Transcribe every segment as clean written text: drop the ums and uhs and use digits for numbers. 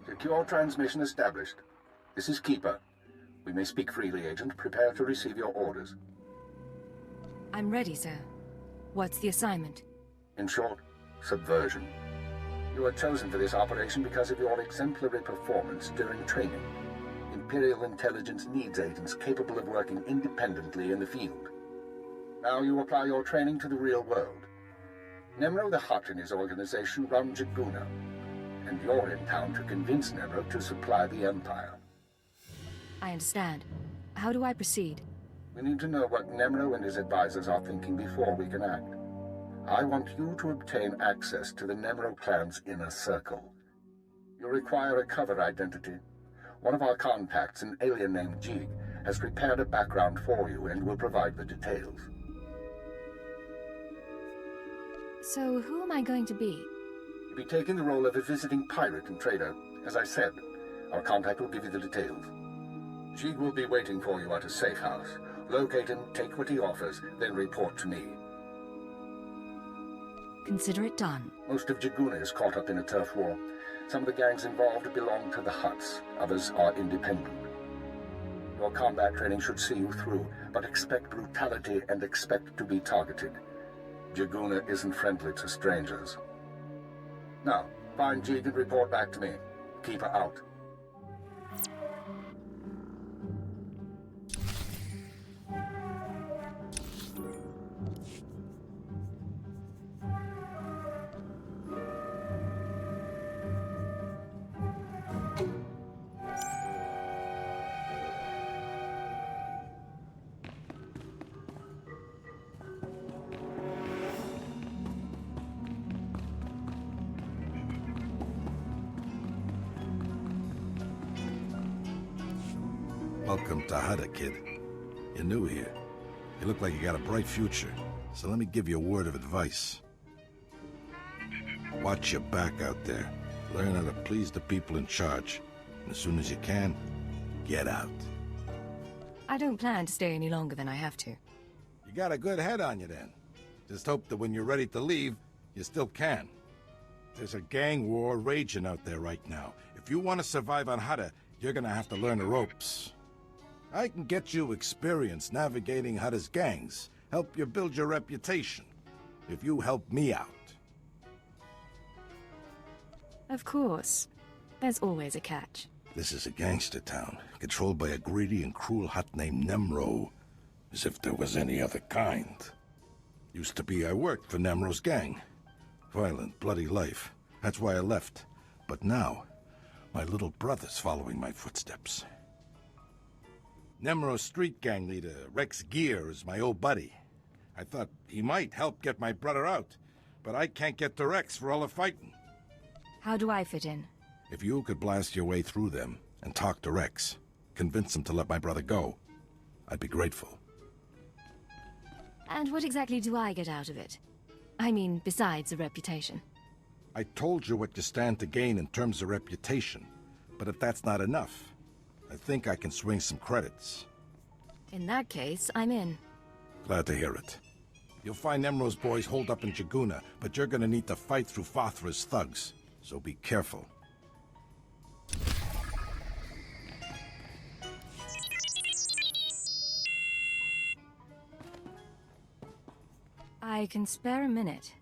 Secure transmission established. This is Keeper. We may speak freely, Agent. Prepare to receive your orders. I'm ready, sir. What's the assignment? In short, subversion. You were chosen for this operation because of your exemplary performance during training. Imperial intelligence needs agents capable of working independently in the field. Now you apply your training to the real world. Nemro the Hutt and his organization run Jaguna, and you're in town to convince Nemro to supply the Empire. I understand. How do I proceed? We need to know what Nemro and his advisors are thinking before we can act. I want you to obtain access to the Nemro clan's inner circle. You require a cover identity. One of our contacts, an alien named Jig, has prepared a background for you and will provide the details. So who am I going to be? You'll be taking the role of a visiting pirate and trader. As I said, our contact will give you the details. Jig will be waiting for you at a safe house. Locate him, take what he offers, then report to me. Consider it done. Most of Jaguna is caught up in a turf war. Some of the gangs involved belong to the Hutts. Others are independent. Your combat training should see you through, but expect brutality and expect to be targeted. Jaguna isn't friendly to strangers. Now, find Jig and report back to me. Keep her out. Welcome to Hutta, kid. You're new here. You look like you got a bright future, so let me give you a word of advice. Watch your back out there. Learn how to please the people in charge. And as soon as you can, get out. I don't plan to stay any longer than I have to. You got a good head on you then. Just hope that when you're ready to leave, you still can. There's a gang war raging out there right now. If you want to survive on Hutta, you're gonna have to learn the ropes. I can get you experience navigating Hutta's gangs, help you build your reputation, if you help me out. Of course. There's always a catch. This is a gangster town, controlled by a greedy and cruel Hutt named Nemro, as if there was any other kind. Used to be I worked for Nemro's gang. Violent, bloody life. That's why I left. But now, my little brother's following my footsteps. Nemro's street gang leader, Rex Gear, is my old buddy. I thought he might help get my brother out, but I can't get to Rex for all the fighting. How do I fit in? If you could blast your way through them and talk to Rex, convince him to let my brother go, I'd be grateful. And what exactly do I get out of it? I mean, besides a reputation. I told you what you stand to gain in terms of reputation, but if that's not enough, I think I can swing some credits. In that case, I'm in. Glad to hear it. You'll find Nemro's boys holed up in Jaguna, but you're gonna need to fight through Fothra's thugs, so be careful. I can spare a minute.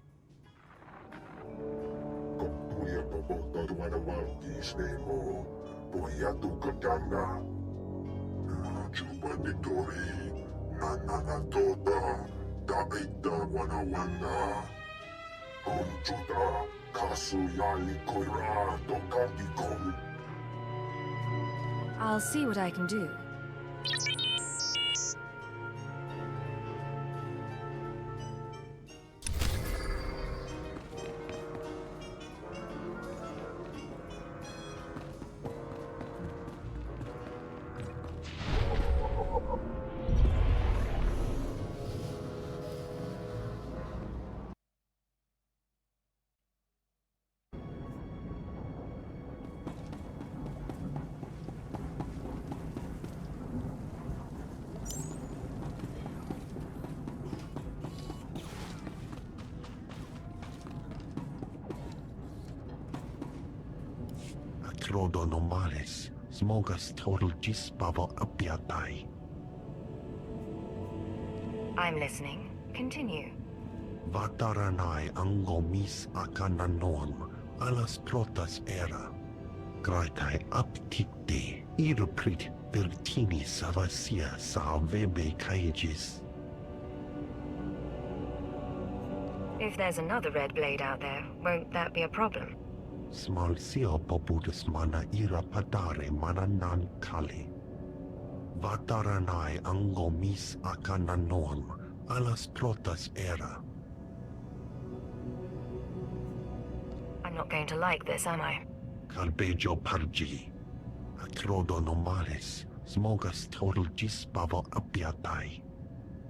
I'll see what I can do. Acrodonomalis, smogas total gispavo apiatai. I'm listening. Continue. Vataranai angomis akananorm, alas protas era. Graitai aptikte, iruprit vertini savasia salvebe kaegis. If there's another red blade out there, won't that be a problem? Smalsio poputus mana ira padare mananan kali. Vataranai angomis akananorm, alas protas era. I'm not going to like this, am I? Carbejo pargi. Acrodonomalis, smogas total gispavo apiatai.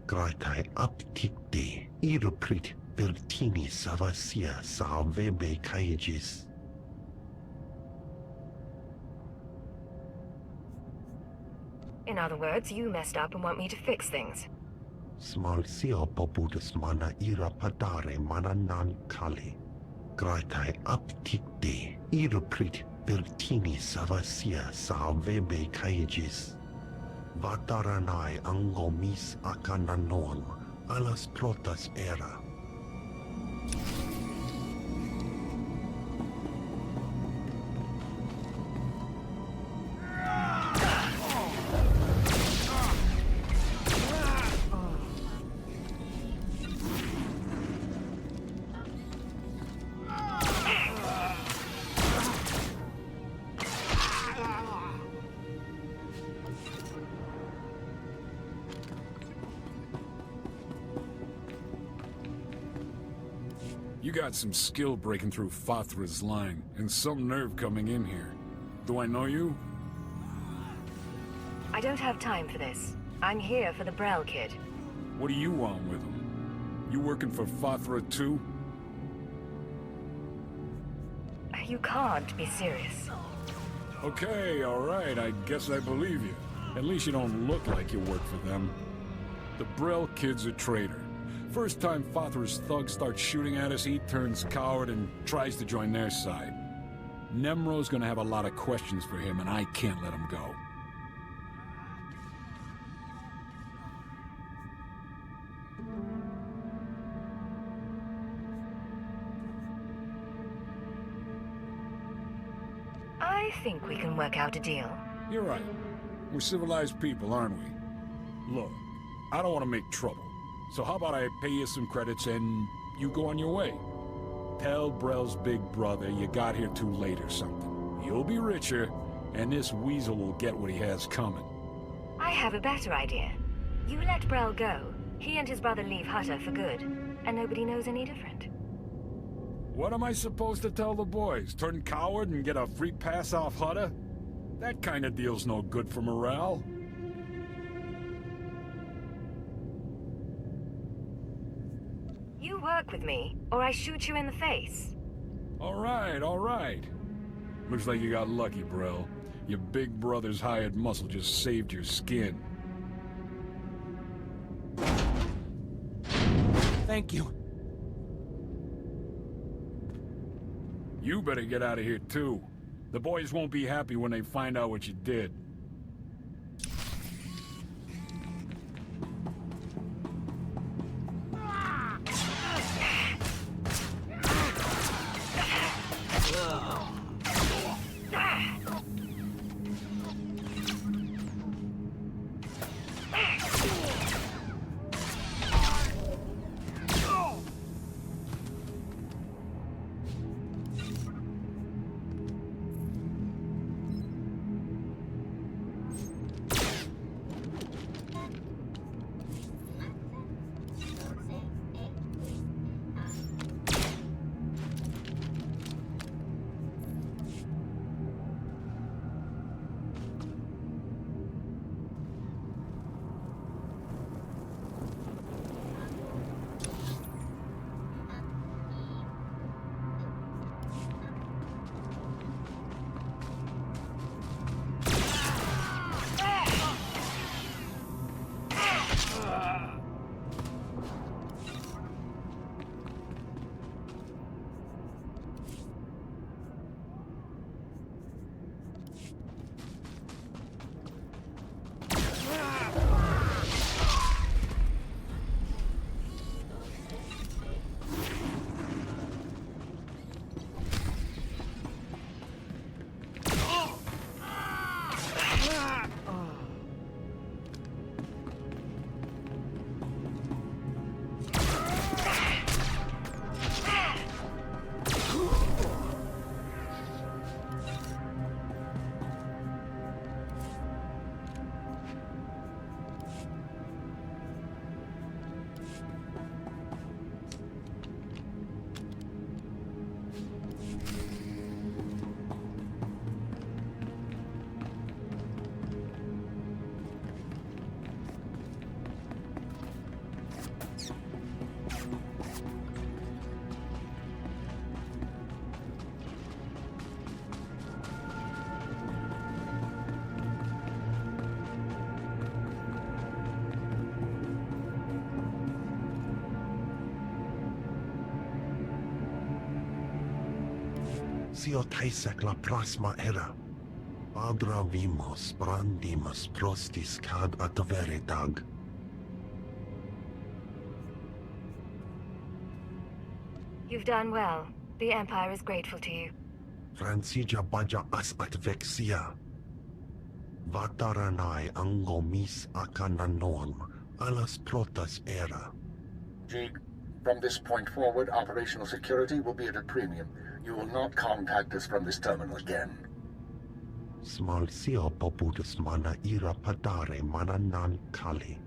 Graitai aptikte, iruprit vertini savasia salvebe kaegis. In other words, you messed up and want me to fix things. Smalsio poputus mana ira padare mananan kali. Graitai aptikte, iruprit vertini savasia salvebe kaegis. Vataranai angomis akananorm, alas protas era. You got some skill breaking through Fathra's line, and some nerve coming in here. Do I know you? I don't have time for this. I'm here for the Brel kid. What do you want with him? You working for Fathra too? You can't be serious. Okay, alright, I guess I believe you. At least you don't look like you work for them. The Brel kid's a traitor. First time Fathra's thugs start shooting at us, he turns coward and tries to join their side. Nemro's gonna have a lot of questions for him, and I can't let him go. I think we can work out a deal. You're right. We're civilized people, aren't we? Look, I don't want to make trouble. So how about I pay you some credits and you go on your way? Tell Brel's big brother you got here too late or something. You'll be richer, and this weasel will get what he has coming. I have a better idea. You let Brel go. He and his brother leave Hutter for good, and nobody knows any different. What am I supposed to tell the boys? Turn coward and get a free pass off Hutter? That kind of deal's no good for morale. You work with me, or I shoot you in the face. All right. Looks like you got lucky, Brel. Your big brother's hired muscle just saved your skin. Thank you. You better get out of here, too. The boys won't be happy when they find out what you did. Sio taisek la prasma era. Padra vimos brandimus prostis cad atveritag. You've done well. The Empire is grateful to you. Francia baja as atvexia. Vataranai angomis akananorm, alas protas era. Jeeg, from this point forward, operational security will be at a premium. You will not contact us from this terminal again. Small sio popudus mana ira padare mana nan kali.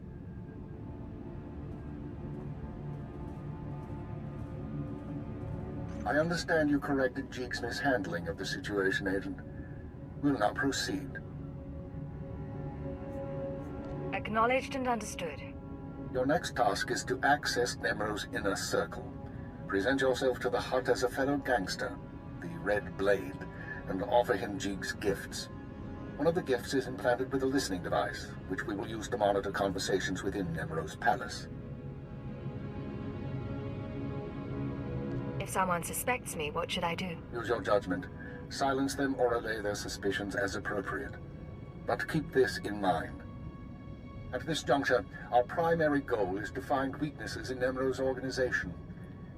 I understand you corrected Jeeg's mishandling of the situation, Agent. We'll now proceed. Acknowledged and understood. Your next task is to access Nemro's inner circle. Present yourself to the Hutt as a fellow gangster, the Red Blade, and offer him Jeeg's gifts. One of the gifts is implanted with a listening device, which we will use to monitor conversations within Nemro's palace. If someone suspects me, what should I do? Use your judgment. Silence them or allay their suspicions as appropriate. But keep this in mind. At this juncture, our primary goal is to find weaknesses in Nemro's organization.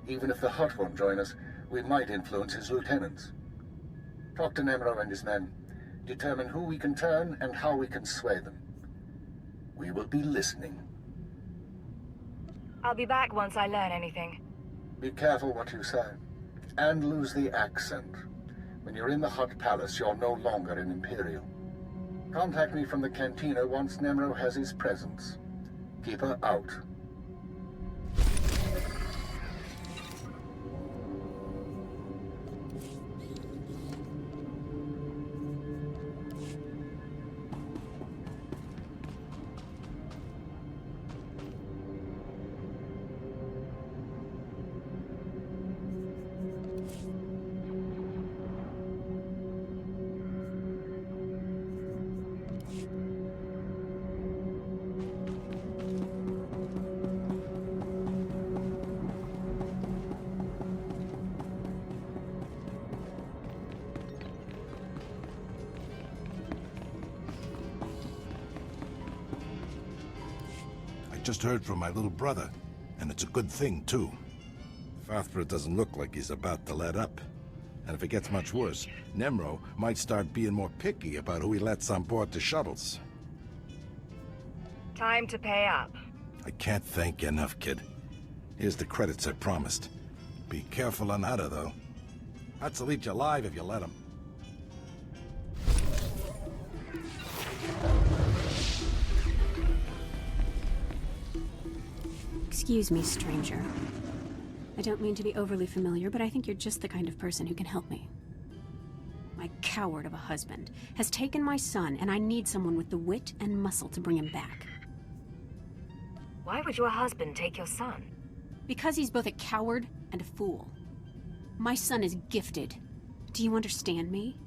Even if the Hutt won't join us, we might influence his lieutenants. Talk to Nemro and his men. Determine who we can turn and how we can sway them. We will be listening. I'll be back once I learn anything. Be careful what you say. And lose the accent. When you're in the Hutt Palace, you're no longer an Imperial. Contact me from the cantina once Nemro has his presence. Keep her out. Just heard from my little brother, and it's a good thing, too. Svtor doesn't look like he's about to let up. And if it gets much worse, Nemro might start being more picky about who he lets on board the shuttles. Time to pay up. I can't thank you enough, kid. Here's the credits I promised. Be careful on Hutt, though. Hutt'll eat you alive if you let him. Excuse me, stranger. I don't mean to be overly familiar, but I think you're just the kind of person who can help me. My coward of a husband has taken my son, and I need someone with the wit and muscle to bring him back. Why would your husband take your son? Because he's both a coward and a fool. My son is gifted. Do you understand me?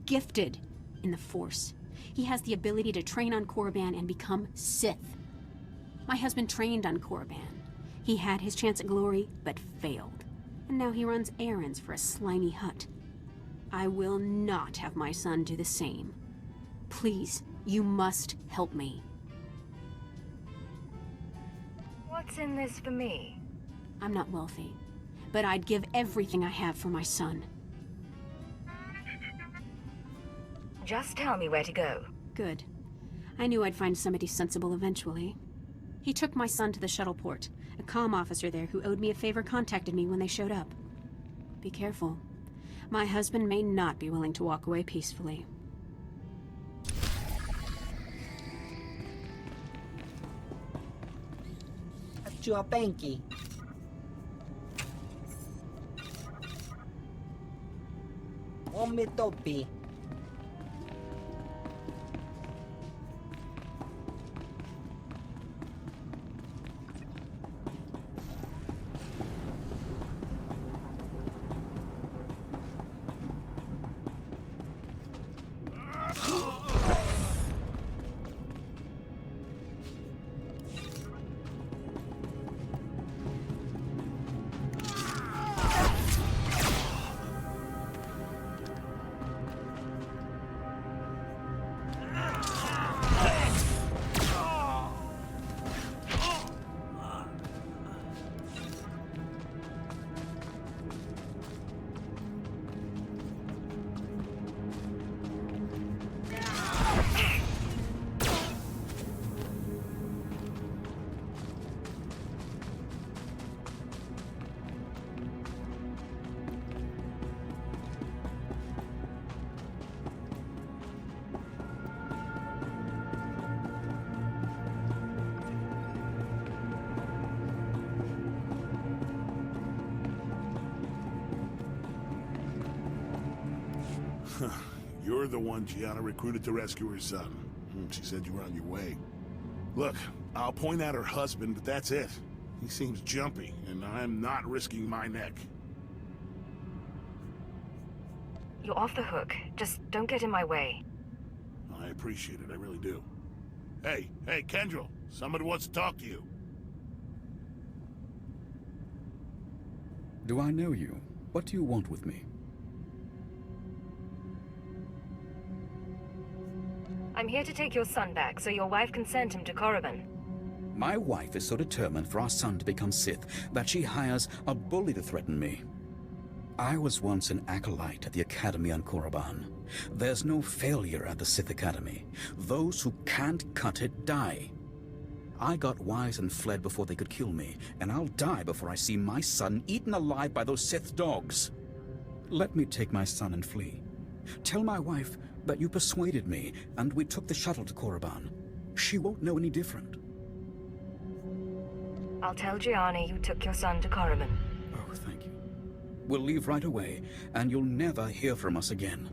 Gifted in the Force. He has the ability to train on Korriban and become Sith. My husband trained on Korriban. He had his chance at glory, but failed. And now he runs errands for a slimy Hutt. I will not have my son do the same. Please, you must help me. What's in this for me? I'm not wealthy, but I'd give everything I have for my son. Just tell me where to go. Good. I knew I'd find somebody sensible eventually. He took my son to the shuttle port. A comm officer there who owed me a favor contacted me when they showed up. Be careful. My husband may not be willing to walk away peacefully. Chua Penki. Omitopi. You're the one Gianna recruited to rescue her son. She said you were on your way. Look, I'll point out her husband, but that's it. He seems jumpy, and I'm not risking my neck. You're off the hook. Just don't get in my way. I appreciate it, I really do. Hey, Kendrell, somebody wants to talk to you. Do I know you? What do you want with me? I'm here to take your son back so your wife can send him to Korriban. My wife is so determined for our son to become Sith that she hires a bully to threaten me. I was once an acolyte at the Academy on Korriban. There's no failure at the Sith Academy. Those who can't cut it die. I got wise and fled before they could kill me, and I'll die before I see my son eaten alive by those Sith dogs. Let me take my son and flee. Tell my wife that you persuaded me, and we took the shuttle to Korriban. She won't know any different. I'll tell Gianna you took your son to Korriban. Oh, thank you. We'll leave right away, and you'll never hear from us again.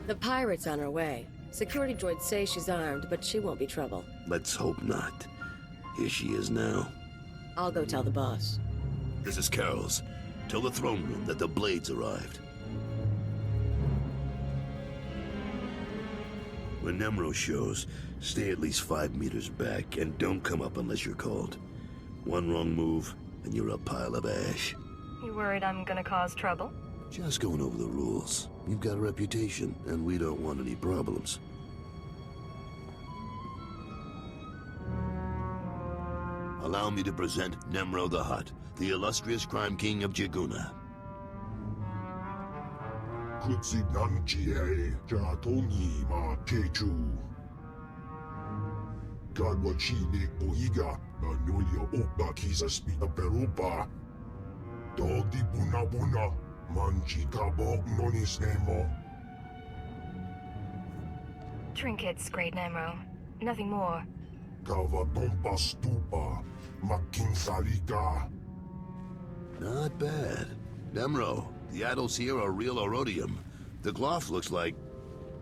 The pirate's on her way. Security droids say she's armed, but she won't be trouble. Let's hope not. Here she is now. I'll go tell the boss. This is Carol's. Tell the throne room that the Blades arrived. When Nemro shows, stay at least 5 meters back and don't come up unless you're called. One wrong move, and you're a pile of ash. You worried I'm gonna cause trouble? Just going over the rules. You've got a reputation, and we don't want any problems. Allow me to present Nemro the Hutt, the illustrious crime king of Jaguna. Trinkets, Great Nemro. Nothing more. Not bad. Nemro, the idols here are real Orodium. The cloth looks like...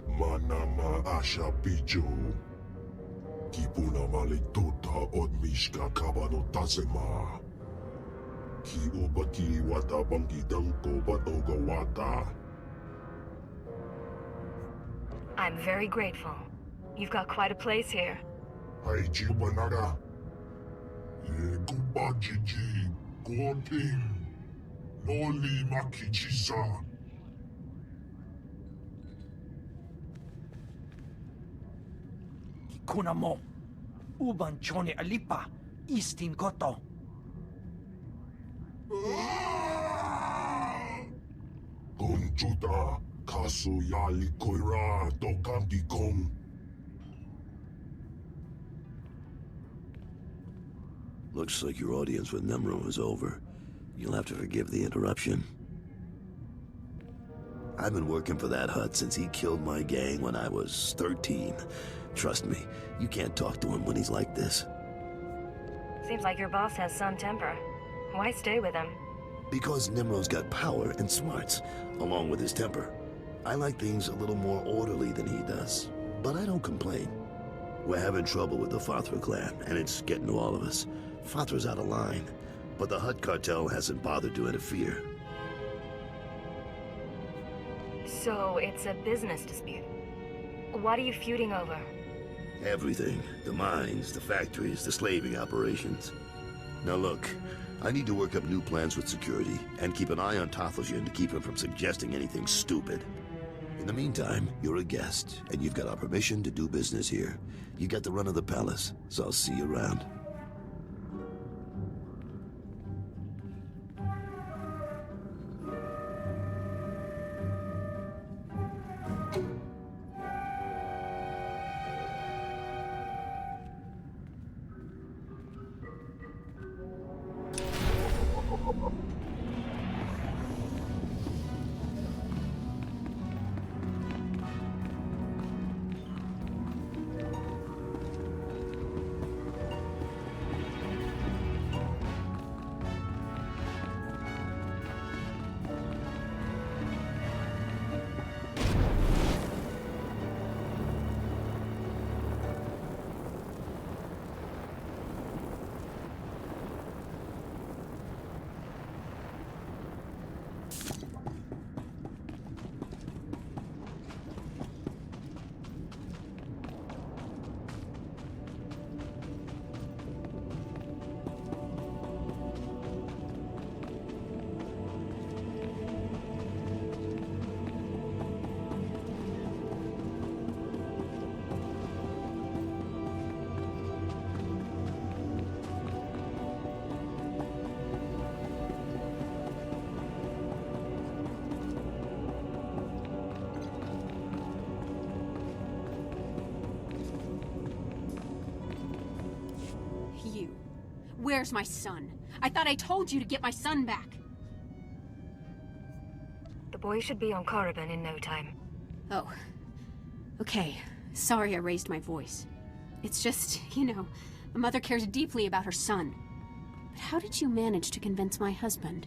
Manama Asha Pichu. Kipuna Malitota Odmishka Kabano Tasema. Ki Obaki Wata Bangi Danko Batogawata. I'm very grateful. You've got quite a place here. Haiji Banaga. Kuba Gigi. Golding. Noli Makichisa. Kuna mo. Uban Chone Alipa. Istin Koto. Gonchuta. Kasu Yali Koira. Dokanti Kong. Looks like your audience with Nemro is over. You'll have to forgive the interruption. I've been working for that Hut since he killed my gang when I was 13. Trust me, you can't talk to him when he's like this. Seems like your boss has some temper. Why stay with him? Because Nimro's got power and smarts, along with his temper. I like things a little more orderly than he does, but I don't complain. We're having trouble with the Svtor clan, and it's getting to all of us. Svtor's out of line, but the Hut cartel hasn't bothered to interfere. So it's a business dispute. What are you feuding over? Everything. The mines, the factories, the slaving operations. Now look, I need to work up new plans with security, and keep an eye on Tathosian to keep him from suggesting anything stupid. In the meantime, you're a guest, and you've got our permission to do business here. You got the run of the palace, so I'll see you around. Where's my son? I thought I told you to get my son back. The boy should be on Korriban in no time. Oh. Okay. Sorry I raised my voice. It's just, you know, a mother cares deeply about her son. But how did you manage to convince my husband?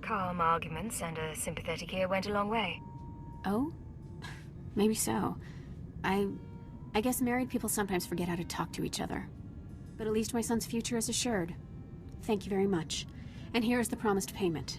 Calm arguments and a sympathetic ear went a long way. Oh? Maybe so. I guess married people sometimes forget how to talk to each other. But at least my son's future is assured. Thank you very much. And here is the promised payment.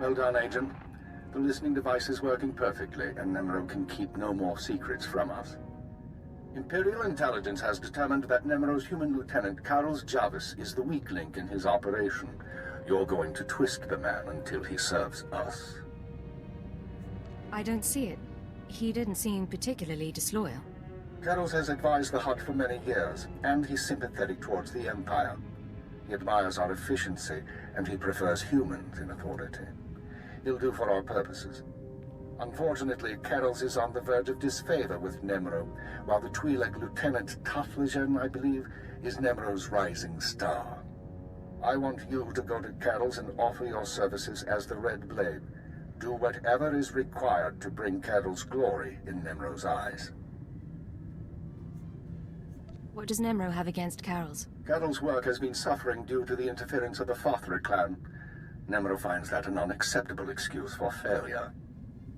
Well done, Agent. The listening device is working perfectly, and Nemero can keep no more secrets from us. Imperial Intelligence has determined that Nemero's human lieutenant, Carlos Jarvis, is the weak link in his operation. You're going to twist the man until he serves us. I don't see it. He didn't seem particularly disloyal. Carlos has advised the Hutt for many years, and he's sympathetic towards the Empire. He admires our efficiency, and he prefers humans in authority. He'll do for our purposes. Unfortunately, Carlos is on the verge of disfavor with Nemero, while the Twi'lek Lieutenant Taflajan, I believe, is Nemero's rising star. I want you to go to Carlos and offer your services as the Red Blade. Do whatever is required to bring Carol's glory in Nemero's eyes. What does Nemero have against Carol's? Carol's work has been suffering due to the interference of the Svtor clan. Nemero finds that an unacceptable excuse for failure.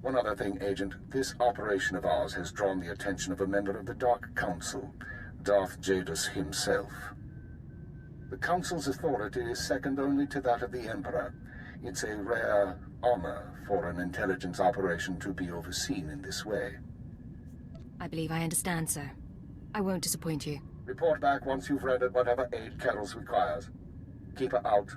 One other thing, Agent. This operation of ours has drawn the attention of a member of the Dark Council, Darth Jadus himself. The Council's authority is second only to that of the Emperor. It's a rare honor for an intelligence operation to be overseen in this way. I believe I understand, sir. I won't disappoint you. Report back once you've rendered whatever aid Carol's requires. Keep her out.